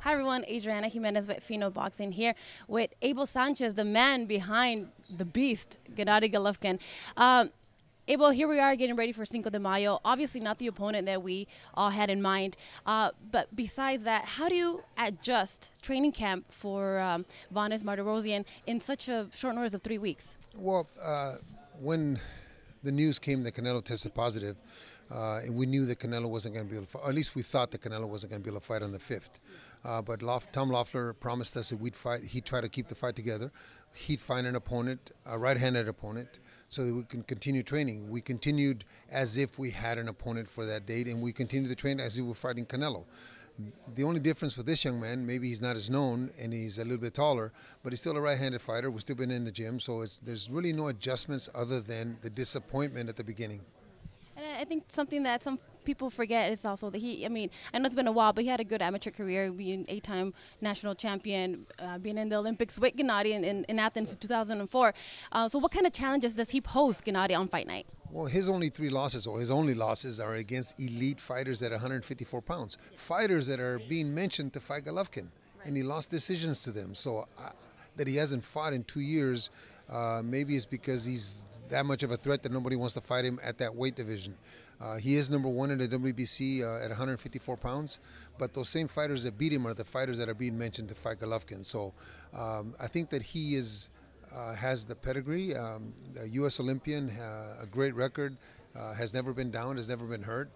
Hi everyone, Adriana Jimenez with Fino Boxing here with Abel Sanchez, the man behind the beast, Gennady Golovkin. Abel, here we are getting ready for Cinco de Mayo. Obviously not the opponent that we all had in mind. But besides that, how do you adjust training camp for Vanes Martirosyan in such a short notice of 3 weeks? Well, when the news came that Canelo tested positive, and we knew that Canelo wasn't going to be able to fight, or at least we thought that Canelo wasn't going to be able to fight on the 5th. But Tom Loeffler promised us that we'd fight. He'd try to keep the fight together. He'd find an opponent, a right-handed opponent, so that we can continue training. We continued as if we had an opponent for that date, and we continued to train as if we were fighting Canelo. The only difference for this young man, maybe he's not as known and he's a little bit taller, but he's still a right-handed fighter. We've still been in the gym, so there's really no adjustments other than the disappointment at the beginning. And I think something that some people forget is also that I know it's been a while, but he had a good amateur career, being 8-time national champion, being in the Olympics with Gennady in Athens in 2004. So what kind of challenges does he pose Gennady on fight night? Well, his only 3 losses, or his only losses, are against elite fighters at 154 pounds. Fighters that are being mentioned to fight Golovkin, and he lost decisions to them. So that he hasn't fought in 2 years, maybe it's because he's that much of a threat that nobody wants to fight him at that weight division. He is #1 in the WBC at 154 pounds, but those same fighters that beat him are the fighters that are being mentioned to fight Golovkin. So I think that he has the pedigree, a U.S. Olympian, a great record, has never been down, has never been hurt.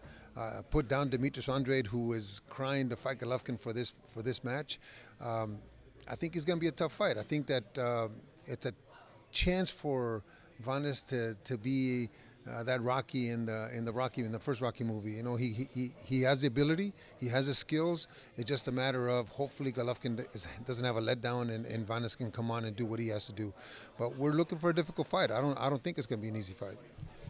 Put down Martirosyan, who is crying to fight Golovkin for this match. I think it's going to be a tough fight. I think that it's a chance for Vanes to be that Rocky in the first Rocky movie. You know, he has the ability, he has the skills. It's just a matter of hopefully Golovkin doesn't have a letdown and Vanes can come on and do what he has to do. But we're looking for a difficult fight. I don't think it's going to be an easy fight.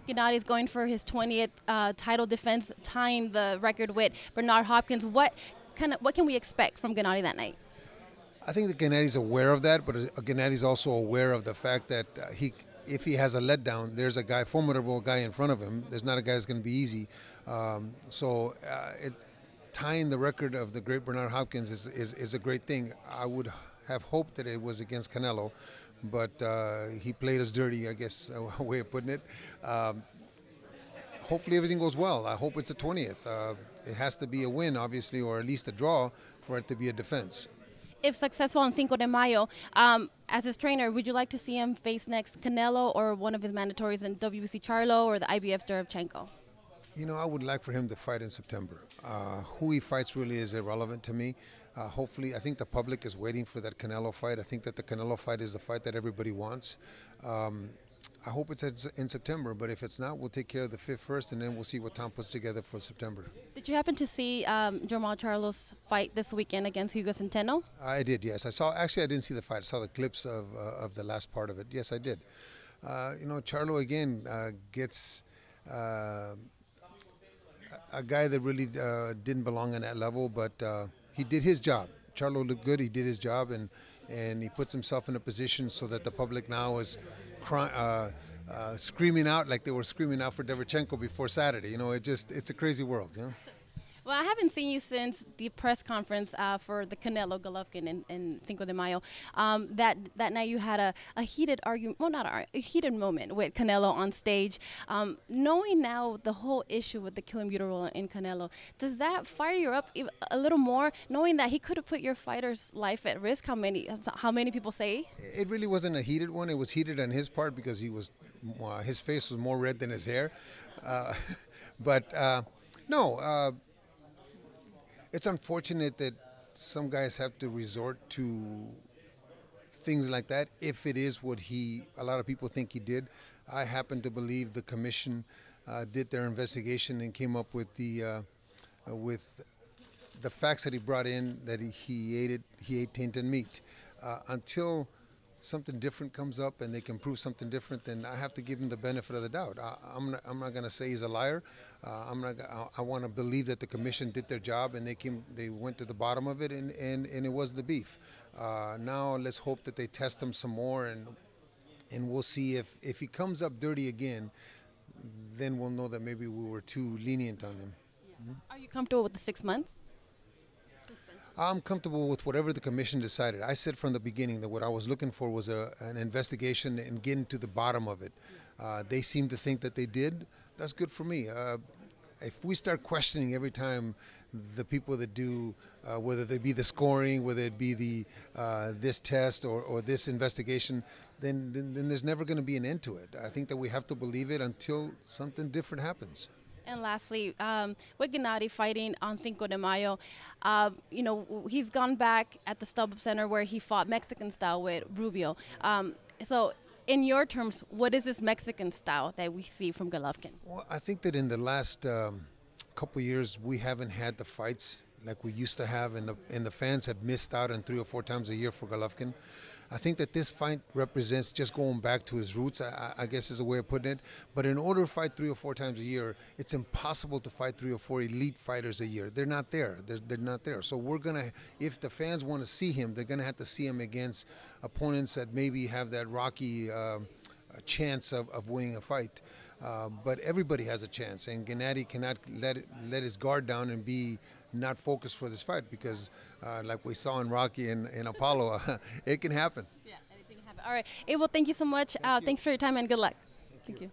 Gennady is going for his 20th title defense, tying the record with Bernard Hopkins. What can we expect from Gennady that night? I think that Gennady's aware of that, but Gennady's also aware of the fact that if he has a letdown, there's a formidable guy in front of him. There's not a guy that's going to be easy. Tying the record of the great Bernard Hopkins is a great thing. I would have hoped that it was against Canelo, but he played us dirty, I guess, a way of putting it. Hopefully everything goes well. I hope it's a 20th. It has to be a win, obviously, or at least a draw for it to be a defense. If successful on Cinco de Mayo, as his trainer, would you like to see him face next Canelo or one of his mandatories in WBC Charlo or the IBF Derevchenko? You know, I would like for him to fight in September. Who he fights really is irrelevant to me. Hopefully, I think the public is waiting for that Canelo fight. I think that the Canelo fight is the fight that everybody wants. I hope it's in September, but if it's not, we'll take care of the 5th first, and then we'll see what Tom puts together for September. Did you happen to see Jermall Charlo's fight this weekend against Hugo Centeno? I did, yes. Actually, I didn't see the fight. I saw the clips of the last part of it. Yes, I did. You know, Charlo, again, gets a guy that really didn't belong on that level, but he did his job. Charlo looked good. He did his job, and he puts himself in a position so that the public now is screaming out like they were screaming out for Derevchenko before Saturday. You know, it's a crazy world, you know? Well, I haven't seen you since the press conference for the Canelo Golovkin in Cinco de Mayo. That night you had a heated argument, well, not a heated moment with Canelo on stage. Knowing now the whole issue with the killing mural in Canelo, does that fire you up a little more, knowing that he could have put your fighter's life at risk? How many people say? It really wasn't a heated one. It was heated on his part because his face was more red than his hair. No. It's unfortunate that some guys have to resort to things like that if it is what a lot of people think he did. I happen to believe the commission did their investigation and came up with the facts that he brought in, that he ate tainted meat. Until something different comes up and they can prove something different, then I have to give him the benefit of the doubt. I'm not going to say he's a liar. I want to believe that the commission did their job and they went to the bottom of it, and it was the beef. Now let's hope that they test him some more, and we'll see if he comes up dirty again, then we'll know that maybe we were too lenient on him. Yeah. Are you comfortable with the 6 months? I'm comfortable with whatever the commission decided. I said from the beginning that what I was looking for was an investigation and getting to the bottom of it. They seem to think that they did. That's good for me. If we start questioning every time the people that do, whether they be the scoring, whether it be the this test or this investigation, then there's never going to be an end to it. I think that we have to believe it until something different happens. And lastly, with Gennady fighting on Cinco de Mayo, he's gone back at the StubHub Center where he fought Mexican style with Rubio. So in your terms, what is this Mexican style that we see from Golovkin? Well, I think that in the last couple years, we haven't had the fights like we used to have, and the fans have missed out on 3 or 4 times a year for Golovkin. I think that this fight represents just going back to his roots, I guess is a way of putting it. But in order to fight 3 or 4 times a year, it's impossible to fight 3 or 4 elite fighters a year. They're not there. They're not there. So we're going to, if the fans want to see him, they're going to have to see him against opponents that maybe have that rocky chance of winning a fight. But everybody has a chance, and Gennady cannot let his guard down and be not focused for this fight because, like we saw in Rocky and Apollo, it can happen. Yeah, anything can happen. All right, Abel, thank you so much. Thanks for your time and good luck. Thank you.